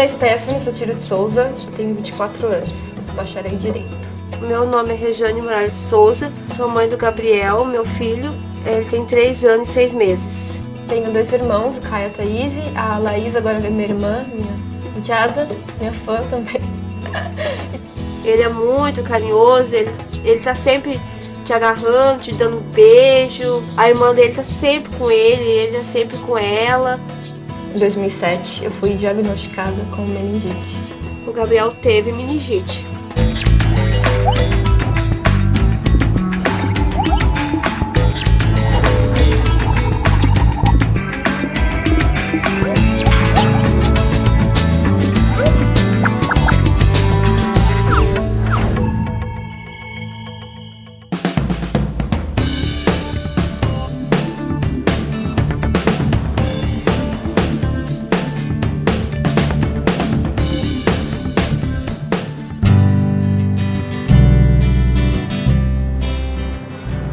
é Stephanie Satiro de Souza, eu tenho 24 anos, eu sou bacharel em Direito. Meu nome é Regiane Moraes de Souza, sou mãe do Gabriel, meu filho, ele tem 3 anos e 6 meses. Tenho 2 irmãos, o Caio e a Thaís, a Laís agora é minha irmã, minha enteada, minha fã também. Ele é muito carinhoso, ele tá sempre te agarrando, te dando um beijo. A irmã dele tá sempre com ele tá sempre com ela. Em 2007 eu fui diagnosticada com meningite. O Gabriel teve meningite.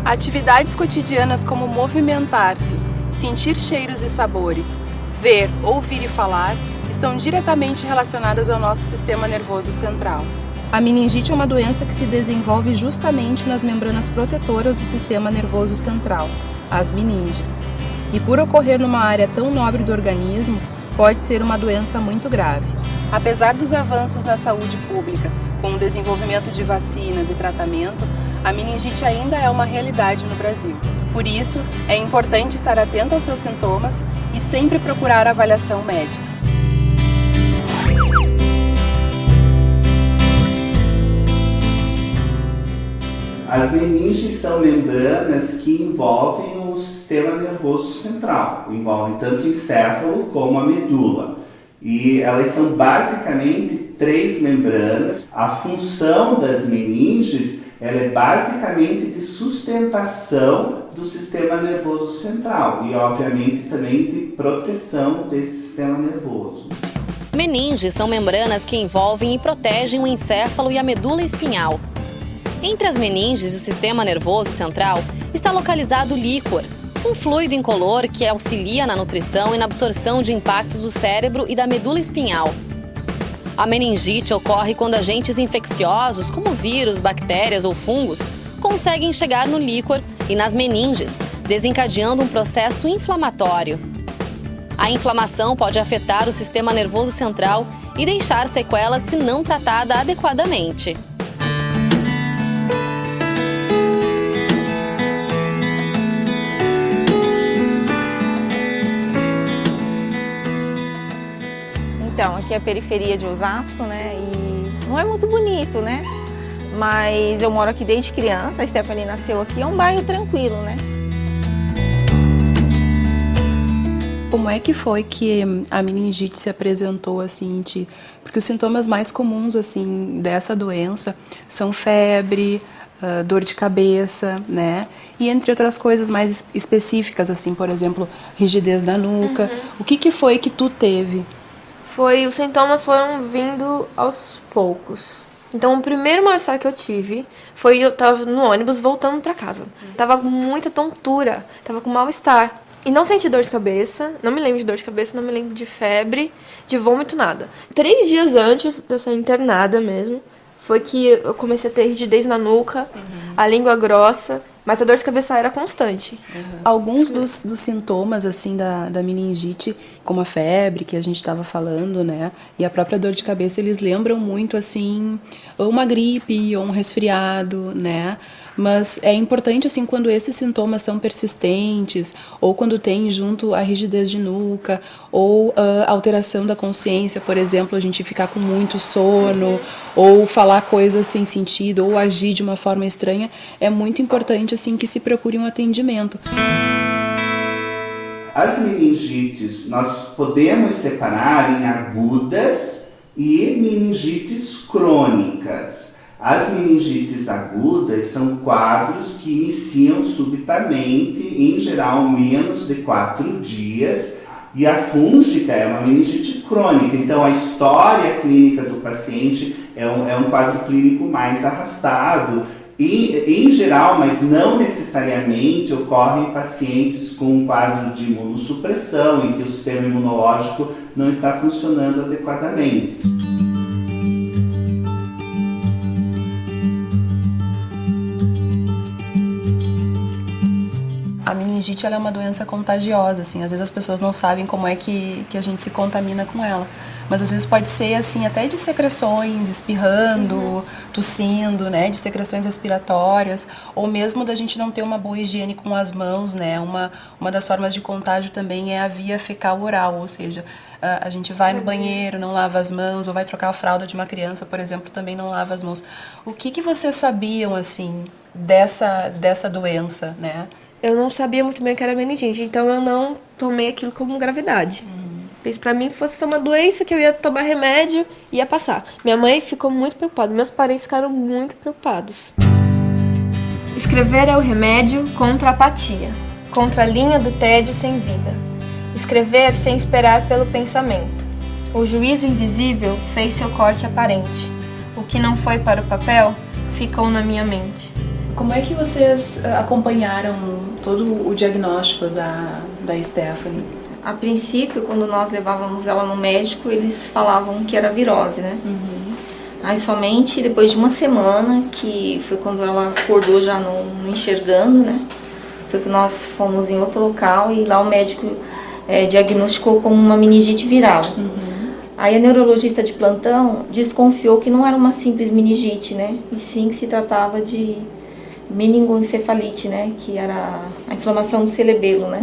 Atividades cotidianas como movimentar-se, sentir cheiros e sabores, ver, ouvir e falar estão diretamente relacionadas ao nosso sistema nervoso central. A meningite é uma doença que se desenvolve justamente nas membranas protetoras do sistema nervoso central, as meninges. E por ocorrer numa área tão nobre do organismo, pode ser uma doença muito grave. Apesar dos avanços na saúde pública, com o desenvolvimento de vacinas e tratamento, a meningite ainda é uma realidade no Brasil. Por isso, é importante estar atento aos seus sintomas e sempre procurar avaliação médica. As meninges são membranas que envolvem o sistema nervoso central, envolvem tanto o encéfalo como a medula. E elas são basicamente 3 membranas. A função das meninges ela é basicamente de sustentação do sistema nervoso central e, obviamente, também de proteção desse sistema nervoso. Meninges são membranas que envolvem e protegem o encéfalo e a medula espinhal. Entre as meninges e o sistema nervoso central está localizado o líquor, um fluido incolor que auxilia na nutrição e na absorção de impactos do cérebro e da medula espinhal. A meningite ocorre quando agentes infecciosos, como vírus, bactérias ou fungos, conseguem chegar no líquor e nas meninges, desencadeando um processo inflamatório. A inflamação pode afetar o sistema nervoso central e deixar sequelas se não tratada adequadamente. Então, aqui é a periferia de Osasco, né? E não é muito bonito, né? Mas eu moro aqui desde criança, a Stephanie nasceu aqui, é um bairro tranquilo, né? Como é que foi que a meningite se apresentou assim, porque os sintomas mais comuns assim dessa doença são febre, dor de cabeça, né? E entre outras coisas mais específicas, assim, por exemplo, rigidez da nuca. O que foi que tu teve? Os sintomas foram vindo aos poucos. Então, o primeiro mal-estar que eu tive foi eu tava no ônibus voltando pra casa. Tava com muita tontura, tava com mal-estar. E não senti dor de cabeça, não me lembro de dor de cabeça, não me lembro de febre, de vômito, nada. 3 dias antes de eu ser internada mesmo, foi que eu comecei a ter rigidez na nuca, a língua grossa, mas a dor de cabeça era constante. Alguns dos sintomas, assim, da meningite, como a febre, que a gente estava falando, né, e a própria dor de cabeça, eles lembram muito, assim, ou uma gripe, ou um resfriado, né, mas é importante, assim, quando esses sintomas são persistentes, ou quando tem junto a rigidez de nuca, ou alteração da consciência, por exemplo, a gente ficar com muito sono, ou falar coisas sem sentido, ou agir de uma forma estranha, é muito importante assim que se procure um atendimento. As meningites nós podemos separar em agudas e meningites crônicas. As meningites agudas são quadros que iniciam subitamente, em geral menos de 4 dias, e a fúngica é uma meningite crônica. Então a história clínica do paciente é um quadro clínico mais arrastado. E, em geral, mas não necessariamente, ocorre em pacientes com um quadro de imunossupressão, em que o sistema imunológico não está funcionando adequadamente. A meningite ela é uma doença contagiosa, assim, às vezes as pessoas não sabem como é que a gente se contamina com ela, mas às vezes pode ser assim até de secreções, espirrando, tossindo, né, de secreções respiratórias, ou mesmo da gente não ter uma boa higiene com as mãos, né, uma das formas de contágio também é a via fecal oral, ou seja, a gente vai no banheiro, não lava as mãos, ou vai trocar a fralda de uma criança, por exemplo, também não lava as mãos. O que vocês sabiam, assim, dessa doença, né? Eu não sabia muito bem o que era meningite, então eu não tomei aquilo como gravidade. Pra mim fosse só uma doença que eu ia tomar remédio e ia passar. Minha mãe ficou muito preocupada, meus parentes ficaram muito preocupados. Escrever é o remédio contra a apatia, contra a linha do tédio sem vida. Escrever sem esperar pelo pensamento. O juiz invisível fez seu corte aparente. O que não foi para o papel ficou na minha mente. Como é que vocês acompanharam todo o diagnóstico da Stephanie? A princípio, quando nós levávamos ela no médico, eles falavam que era virose, né? Aí somente depois de uma semana, que foi quando ela acordou já não enxergando, né? Foi que nós fomos em outro local e lá o médico diagnosticou como uma meningite viral. Aí a neurologista de plantão desconfiou que não era uma simples meningite, né? E sim que se tratava de meningoencefalite, né? Que era a inflamação do cerebelo, né?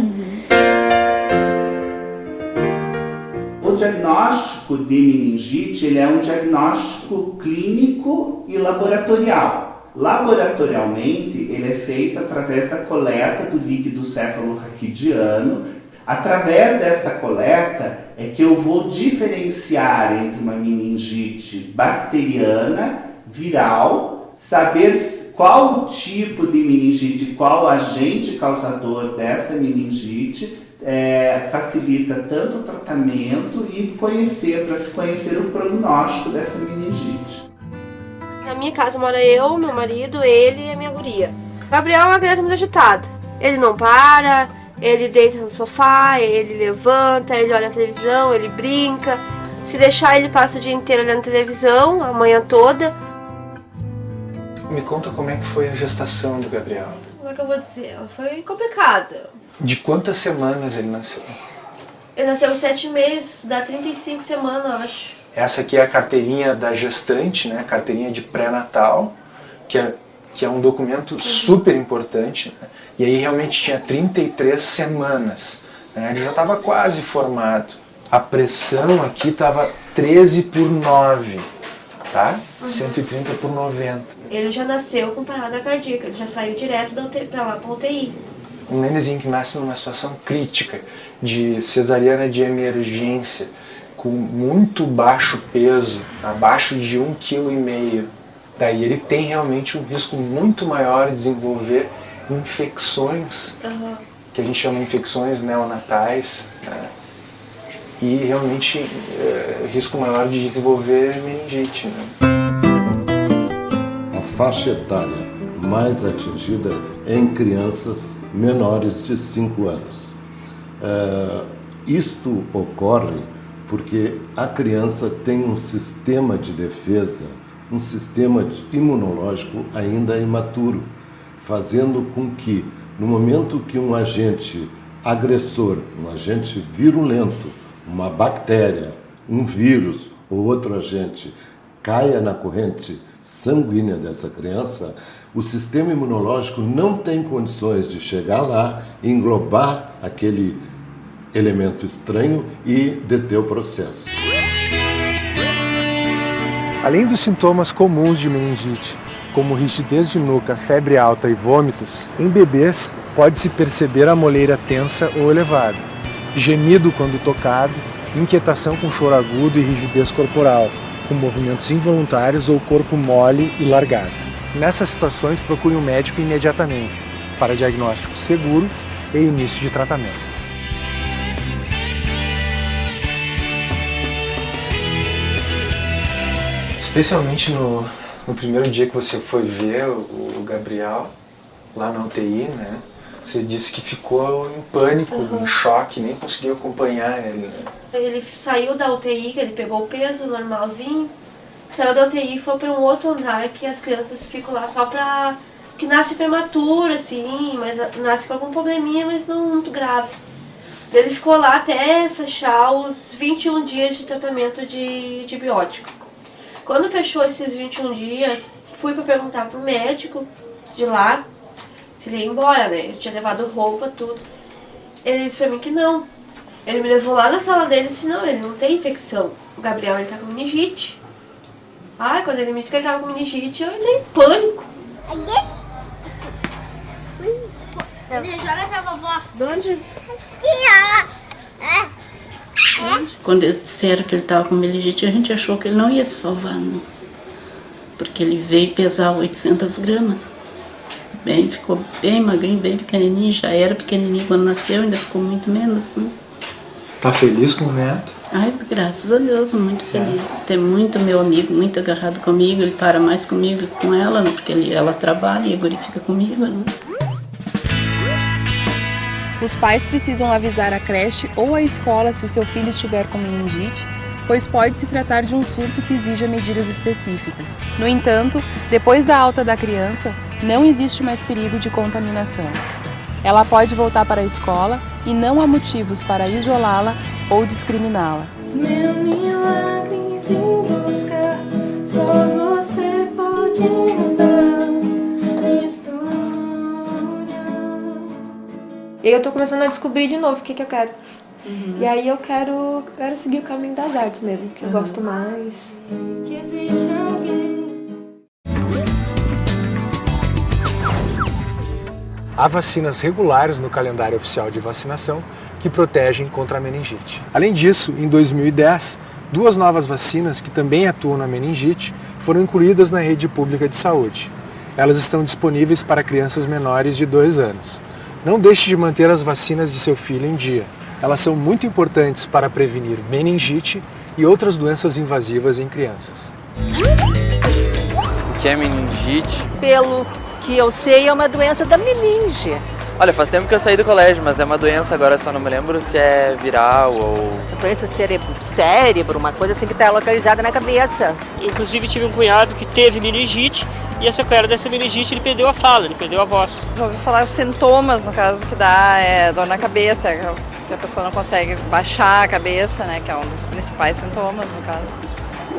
O diagnóstico de meningite ele é um diagnóstico clínico e laboratorial. Laboratorialmente, ele é feito através da coleta do líquido cefalorraquidiano. Através dessa coleta é que eu vou diferenciar entre uma meningite bacteriana, viral, saber qual o tipo de meningite, qual o agente causador dessa meningite, facilita tanto o tratamento e para se conhecer o prognóstico dessa meningite. Na minha casa mora eu, meu marido, ele e a minha guria. Gabriel é uma criança muito agitada. Ele não para, ele deita no sofá, ele levanta, ele olha a televisão, ele brinca. Se deixar, ele passa o dia inteiro olhando televisão, a manhã toda. Me conta como é que foi a gestação do Gabriel. Como é que eu vou dizer? Ela foi complicada. De quantas semanas ele nasceu? Ele nasceu 7 meses, dá 35 semanas, eu acho. Essa aqui é a carteirinha da gestante, né? A carteirinha de pré-natal, que é um documento super importante, né? E aí realmente tinha 33 semanas, né? Ele já estava quase formado. A pressão aqui estava 13/9, tá? 130/90. Ele já nasceu com parada cardíaca, ele já saiu direto da UTI, pra lá, pra UTI. Um nenenzinho que nasce numa situação crítica, de cesariana de emergência, com muito baixo peso, abaixo de 1,5 kg. Daí ele tem realmente um risco muito maior de desenvolver infecções, que a gente chama de infecções neonatais, né? E realmente risco maior de desenvolver meningite, né? A faixa etária mais atingida é em crianças menores de 5 anos. Isto ocorre porque a criança tem um sistema de defesa, um sistema imunológico ainda imaturo, fazendo com que, no momento que um agente agressor, um agente virulento, uma bactéria, um vírus ou outro agente caia na corrente sanguínea dessa criança, o sistema imunológico não tem condições de chegar lá, englobar aquele elemento estranho e deter o processo. Além dos sintomas comuns de meningite, como rigidez de nuca, febre alta e vômitos, em bebês pode-se perceber a moleira tensa ou elevada, gemido quando tocado, inquietação com choro agudo e rigidez corporal, com movimentos involuntários ou corpo mole e largado. Nessas situações, procure um médico imediatamente, para diagnóstico seguro e início de tratamento. Especialmente No primeiro dia que você foi ver o Gabriel, lá na UTI, né? Você disse que ficou em pânico, em choque, nem conseguiu acompanhar ele, né? Ele saiu da UTI, que ele pegou o peso normalzinho, saiu da UTI e foi para um outro andar que as crianças ficam lá só pra... que nasce prematura, assim, mas nasce com algum probleminha, mas não muito grave. Ele ficou lá até fechar os 21 dias de tratamento de antibiótico. Quando fechou esses 21 dias, fui para perguntar pro médico de lá se ele ia embora, né? Eu tinha levado roupa, tudo. Ele disse pra mim que não. Ele me levou lá na sala dele e disse, não, ele não tem infecção. O Gabriel, ele tá com meningite. Ah, quando ele me disse que ele tava com meningite, eu entrei em pânico. Joga pra vovó. Onde? Quando eles disseram que ele estava com meningite, a gente achou que ele não ia se salvar, não. Porque ele veio pesar 800 gramas. Ficou bem magrinho, bem pequenininho. Já era pequenininho quando nasceu, ainda ficou muito menos, né? Tá feliz com o neto? Ai, graças a Deus, tô muito feliz. Tem muito meu amigo, muito agarrado comigo. Ele para mais comigo que com ela, né? Porque ela trabalha e agora ele fica comigo, né? Os pais precisam avisar a creche ou a escola se o seu filho estiver com meningite, pois pode se tratar de um surto que exija medidas específicas. No entanto, depois da alta da criança, não existe mais perigo de contaminação. Ela pode voltar para a escola e não há motivos para isolá-la ou discriminá-la. Meu milagre vim buscar, só você pode mudar minha história. E aí eu tô começando a descobrir de novo o que eu quero. E aí eu quero seguir o caminho das artes mesmo, que eu gosto mais. Que existe alguém. Há vacinas regulares no calendário oficial de vacinação que protegem contra a meningite. Além disso, em 2010, 2 novas vacinas que também atuam na meningite foram incluídas na rede pública de saúde. Elas estão disponíveis para crianças menores de 2 anos. Não deixe de manter as vacinas de seu filho em dia. Elas são muito importantes para prevenir meningite e outras doenças invasivas em crianças. O que é meningite? Pelo que eu sei, é uma doença da meninge. Olha, faz tempo que eu saí do colégio, mas é uma doença, agora eu só não me lembro se é viral ou... Doença cérebro, uma coisa assim que está localizada na cabeça. Eu, inclusive, tive um cunhado que teve meningite e a sequela dessa meningite, ele perdeu a fala, ele perdeu a voz. Já ouvi falar os sintomas, no caso, que dá dor na cabeça, que a pessoa não consegue baixar a cabeça, né, que é um dos principais sintomas, no caso.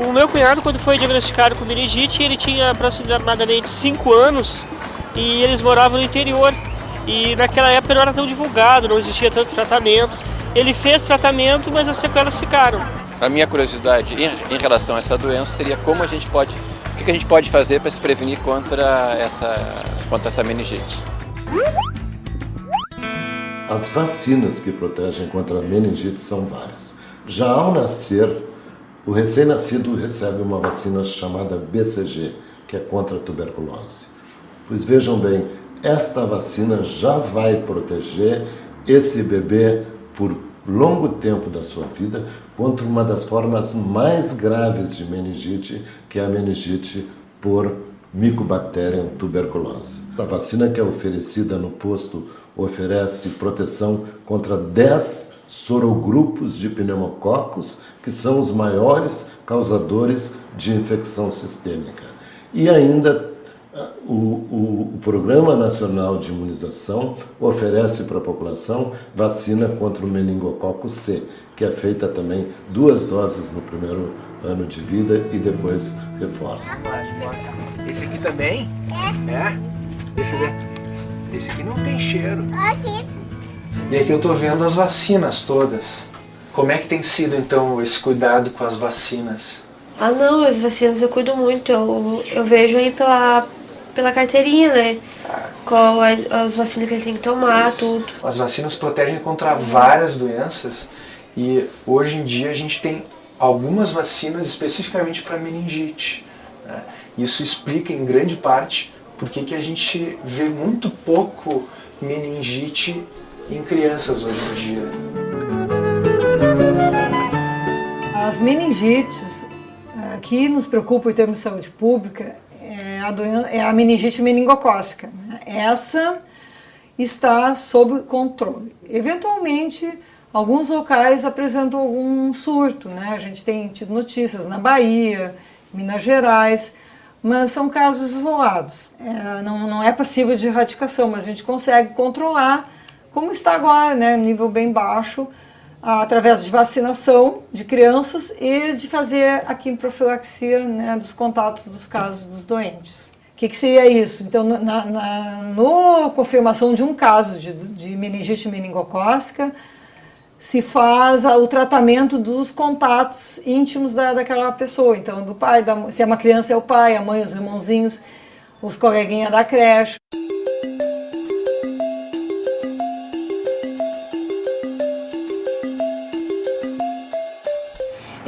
O meu cunhado, quando foi diagnosticado com meningite, ele tinha aproximadamente 5 anos e eles moravam no interior. E naquela época não era tão divulgado, não existia tanto tratamento. Ele fez tratamento, mas as sequelas ficaram. A minha curiosidade em relação a essa doença seria o que a gente pode fazer para se prevenir contra essa meningite. As vacinas que protegem contra a meningite são várias. Já ao nascer, o recém-nascido recebe uma vacina chamada BCG, que é contra a tuberculose. Pois vejam bem, esta vacina já vai proteger esse bebê por longo tempo da sua vida contra uma das formas mais graves de meningite, que é a meningite por Mycobacterium tuberculose. A vacina que é oferecida no posto oferece proteção contra 10 sorogrupos de pneumococos, que são os maiores causadores de infecção sistêmica. E ainda o Programa Nacional de Imunização oferece para a população vacina contra o meningococo C, que é feita também 2 doses no primeiro ano de vida e depois reforços. Esse aqui também? É? Deixa eu ver. Esse aqui não tem cheiro. E aqui eu tô vendo as vacinas todas. Como é que tem sido então esse cuidado com as vacinas? Ah não, as vacinas eu cuido muito, eu vejo aí pela carteirinha, né? Qual as vacinas que ele tem que tomar, tudo. As vacinas protegem contra várias doenças e hoje em dia a gente tem algumas vacinas especificamente para meningite, né? Isso explica em grande parte por que a gente vê muito pouco meningite em crianças hoje em dia. As meningites que nos preocupam em termos de saúde pública é a meningite meningocócica, né? Essa está sob controle. Eventualmente, alguns locais apresentam algum surto, né? A gente tem tido notícias na Bahia, Minas Gerais, mas são casos isolados. Não é passível de erradicação, mas a gente consegue controlar, como está agora, né? Nível bem baixo, através de vacinação de crianças e de fazer a quimioprofilaxia, né, dos contatos dos casos dos doentes. O que seria isso? Então, na confirmação de um caso de meningite meningocócica, se faz o tratamento dos contatos íntimos daquela pessoa. Então, do pai, se é uma criança, é o pai, a mãe, os irmãozinhos, os coleguinhas da creche.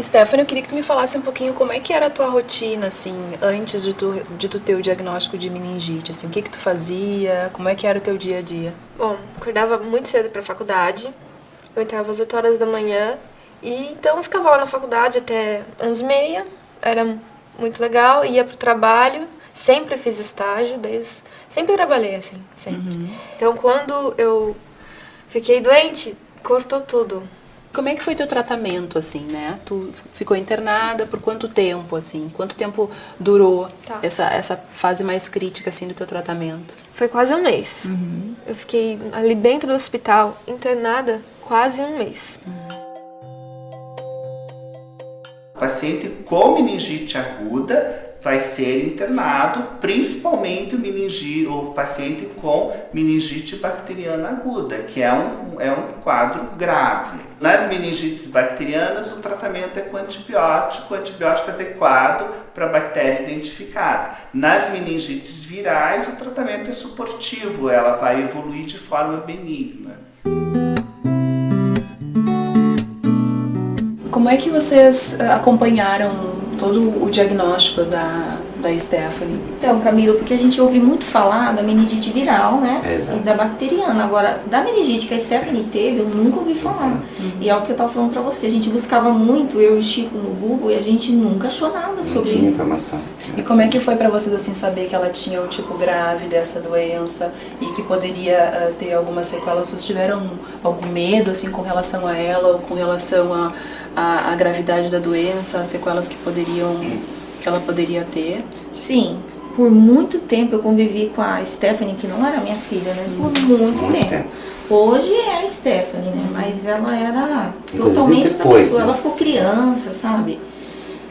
Stephanie, eu queria que tu me falasse um pouquinho como é que era a tua rotina, assim, antes de tu ter o diagnóstico de meningite, assim, o que tu fazia, como é que era o teu dia a dia? Bom, acordava muito cedo para a faculdade, eu entrava às 8 horas da manhã, e então eu ficava lá na faculdade até 11h30, era muito legal, ia pro trabalho, sempre fiz estágio, sempre trabalhei assim, sempre. Então quando eu fiquei doente, cortou tudo. Como é que foi teu tratamento, assim, né? Tu ficou internada por quanto tempo, assim? Quanto tempo durou essa fase mais crítica, assim, do teu tratamento? Foi quase um mês. Eu fiquei ali dentro do hospital, internada, quase um mês. O paciente com meningite aguda vai ser internado, principalmente o paciente com meningite bacteriana aguda, que é um quadro grave. Nas meningites bacterianas, o tratamento é com antibiótico adequado para a bactéria identificada. Nas meningites virais, o tratamento é suportivo, ela vai evoluir de forma benigna. Como é que vocês acompanharam todo o diagnóstico da Stephanie? Então, Camilo, porque a gente ouve muito falar da meningite viral, né? Exato. E da bacteriana. Agora, da meningite que a Stephanie teve, eu nunca ouvi falar. E é o que eu tava falando pra você. A gente buscava muito, eu e o Chico, no Google, e a gente nunca achou nada sobre isso. Não tinha informação. E como é que foi pra vocês, assim, saber que ela tinha o tipo grave dessa doença e que poderia ter algumas sequelas? Vocês tiveram algum medo, assim, com relação a ela ou com relação à gravidade da doença, as sequelas que ela poderia ter? Sim, por muito tempo eu convivi com a Stephanie, que não era minha filha, né? Por muito tempo. Hoje é a Stephanie, né? Mas ela era totalmente outra pessoa. Né? Ela ficou criança, sabe?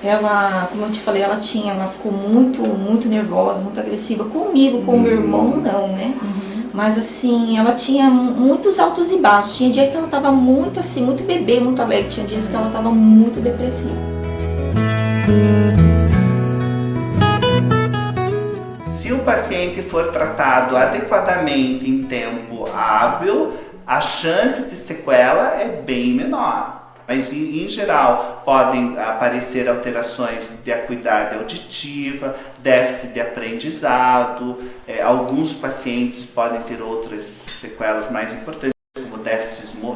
Ela, como eu te falei, ela ficou muito nervosa, muito agressiva. Comigo, com o meu irmão, não, né? Mas assim, ela tinha muitos altos e baixos. Tinha dia que ela tava muito assim, muito bebê, muito alegre. Tinha dias que ela tava muito depressiva. Se o paciente for tratado adequadamente em tempo hábil, a chance de sequela é bem menor. Mas, em geral, podem aparecer alterações de acuidade auditiva, déficit de aprendizado, alguns pacientes podem ter outras sequelas mais importantes, como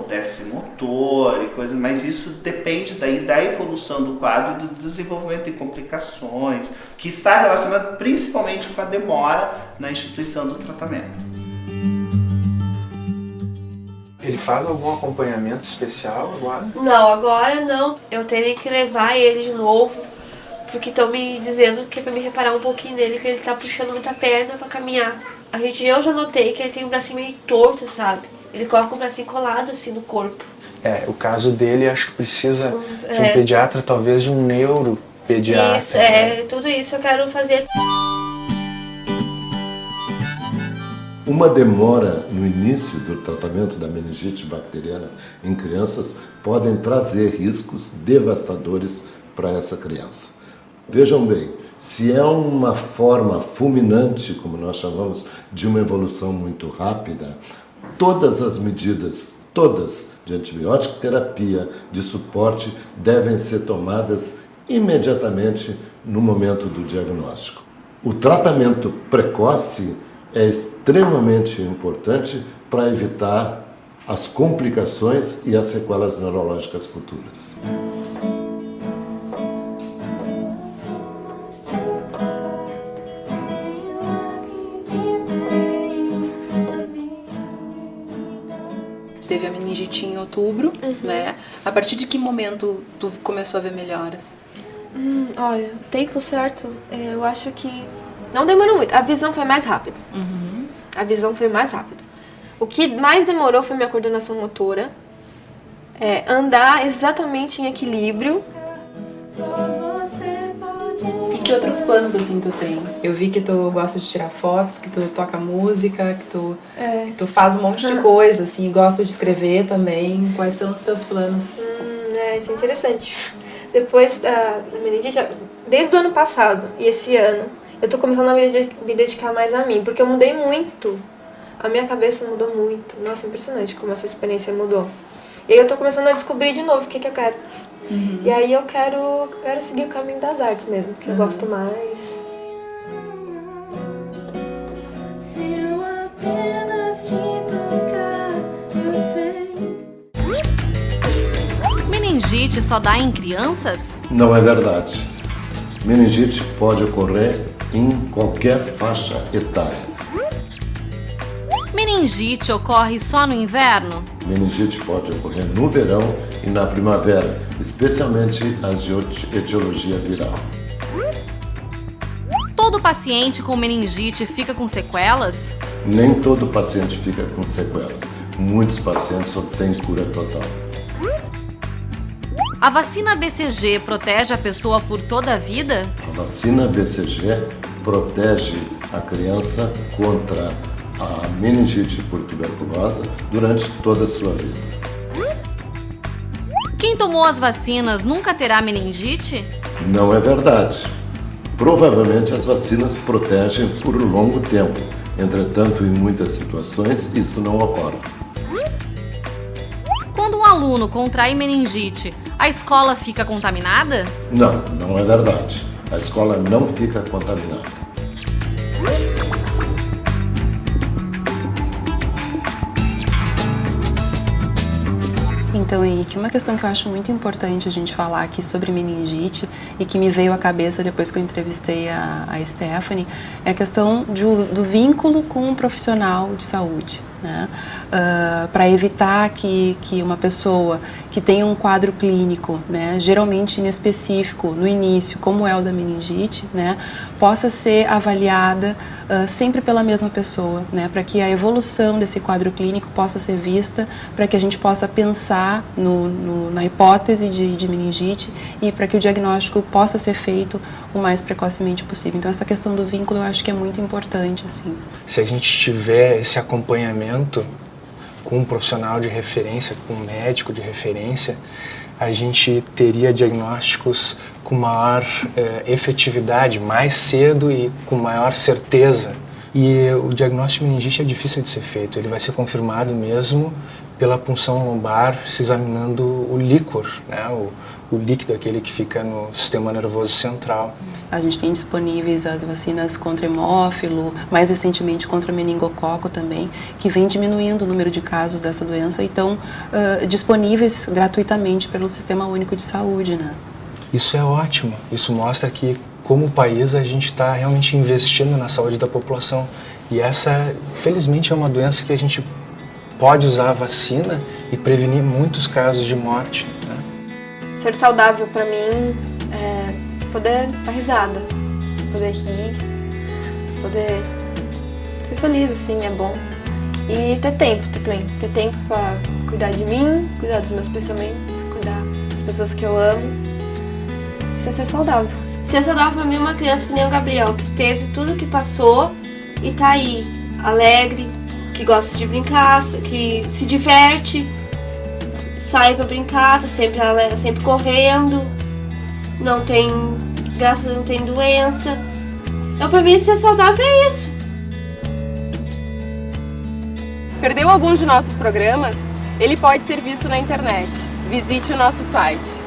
déficit motor e coisas, mas isso depende daí da evolução do quadro e do desenvolvimento de complicações, que está relacionado principalmente com a demora na instituição do tratamento. Ele faz algum acompanhamento especial agora? Não, agora não. Eu terei que levar ele de novo, porque estão me dizendo que é pra me reparar um pouquinho nele, que ele tá puxando muita perna pra caminhar. Eu já notei que ele tem um bracinho meio torto, sabe? Ele coloca um bracinho colado assim no corpo. O caso dele acho que precisa de um pediatra, talvez de um neuropediatra. Isso, tudo isso eu quero fazer. Uma demora no início do tratamento da meningite bacteriana em crianças podem trazer riscos devastadores para essa criança. Vejam bem, se é uma forma fulminante, como nós chamamos, de uma evolução muito rápida, todas as medidas, de antibiótico terapia, de suporte, devem ser tomadas imediatamente no momento do diagnóstico. O tratamento precoce é extremamente importante para evitar as complicações e as sequelas neurológicas futuras. tive a meningite em outubro, né? A partir de que momento tu começou a ver melhoras? Olha, tempo certo, eu acho que não demorou muito. A visão foi mais rápido. A visão foi mais rápido. O que mais demorou foi minha coordenação motora. Andar exatamente em equilíbrio. E que outros planos, assim, tu tem? Eu vi que tu gosta de tirar fotos, que tu toca música, que tu faz um monte de coisa, assim, gosta de escrever também. Quais são os teus planos? Isso é interessante. Depois da meningite, desde o ano passado e esse ano, eu tô começando a me dedicar mais a mim, porque eu mudei muito. A minha cabeça mudou muito. Nossa, impressionante como essa experiência mudou. E aí eu tô começando a descobrir de novo o que eu quero. E aí eu quero seguir o caminho das artes mesmo, que eu gosto mais. Se eu apenas te tocar, eu sei. Meningite só dá em crianças? Não é verdade. Meningite pode ocorrer em qualquer faixa etária. Meningite ocorre só no inverno? Meningite pode ocorrer no verão e na primavera, especialmente as de etiologia viral. Todo paciente com meningite fica com sequelas? Nem todo paciente fica com sequelas. Muitos pacientes obtêm cura total. A vacina BCG protege a pessoa por toda a vida? A vacina BCG protege a criança contra a meningite por tuberculose durante toda a sua vida. Quem tomou as vacinas nunca terá meningite? Não é verdade. Provavelmente as vacinas protegem por longo tempo. Entretanto, em muitas situações, isso não ocorre. Quando um aluno contrai meningite, a escola fica contaminada? Não, não é verdade. A escola não fica contaminada. Então, Henrique, uma questão que eu acho muito importante a gente falar aqui sobre meningite e que me veio à cabeça depois que eu entrevistei a Stephanie é a questão do vínculo com um profissional de saúde, né? Para evitar que uma pessoa que tenha um quadro clínico, né, geralmente inespecífico no início, como é o da meningite, né, possa ser avaliada sempre pela mesma pessoa, né, para que a evolução desse quadro clínico possa ser vista, para que a gente possa pensar na hipótese de meningite e para que o diagnóstico possa ser feito o mais precocemente possível. Então essa questão do vínculo eu acho que é muito importante, assim. Se a gente tiver esse acompanhamento com um profissional de referência, com um médico de referência, a gente teria diagnósticos com maior efetividade, mais cedo e com maior certeza. E o diagnóstico de meningite é difícil de ser feito, ele vai ser confirmado mesmo pela punção lombar, se examinando o líquor, né? O líquido, aquele que fica no sistema nervoso central. A gente tem disponíveis as vacinas contra hemófilo, mais recentemente contra meningococo também, que vem diminuindo o número de casos dessa doença e estão disponíveis gratuitamente pelo Sistema Único de Saúde, né? Isso é ótimo, isso mostra que como país a gente está realmente investindo na saúde da população e essa, felizmente, é uma doença que a gente pode usar a vacina e prevenir muitos casos de morte, né? Ser saudável pra mim é poder dar risada, poder rir, poder ser feliz, assim, é bom. E ter tempo também, ter tempo pra cuidar de mim, cuidar dos meus pensamentos, cuidar das pessoas que eu amo. Isso é ser saudável. Ser saudável pra mim é uma criança que nem o Gabriel, que teve tudo que passou e tá aí, alegre, que gosta de brincar, que se diverte, sai pra brincar, tá sempre correndo, não tem, graças a Deus, não tem doença. Então pra mim ser saudável é isso. Perdeu algum de nossos programas? Ele pode ser visto na internet. Visite o nosso site.